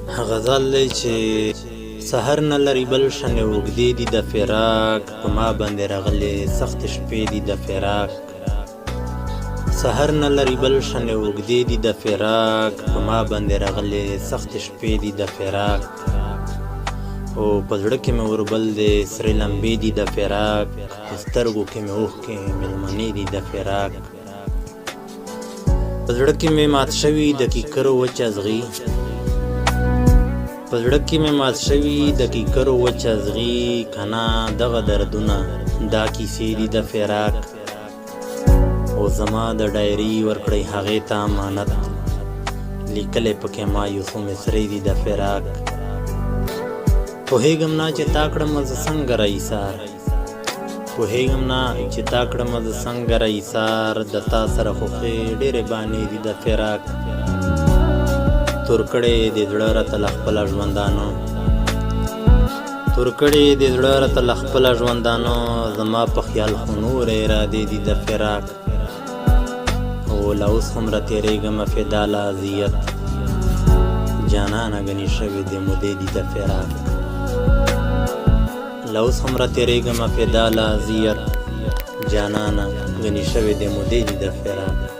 غزل دی چې سحر نه لري بل شنې اوږدې دي د فراق په ما باندې راغلې سخت شپې دي د فراق سحر نه لري بل شنې اوږدې دي د فراق په ما باندې راغلې سخت شپې دي د فراق او په زړه کې مې وربل دی سرې لمبې دي د فراق په سترګو کې مې اوښکې مېلمنې دي د فراق په زړه کې مې مات شوي د کیکرو وچ ازغي په زړه کې مې مات شوي د کیکرو وچ ازغي کنا دغه دردونه دا کیسې دي د فراق او زما د ډایري ورکړی هغې ته امانت لیکلی پکې ما یو څو مصرې دي د فراق پوهېږم نه چې تا کړم زه څنګه راایسار پوهېږم نه چې تا کړم زه څنګه راایسار د تا سره خوښې ډېرې بانې دي د فراق تور کړی د زړه راته له خپله ژوندانو تور کړی د زړه راته له خپله ژوندانو زما په خیال خو نورې ارادې دي د فراق او له اوس هم راتېرېږمه فدا له اذیت جانانه ګنې شوې د مودې دي د فراق له اوس هم راتېرېږمه فدا له اذیت جانانه ګنې شوې د مودې دي د فراق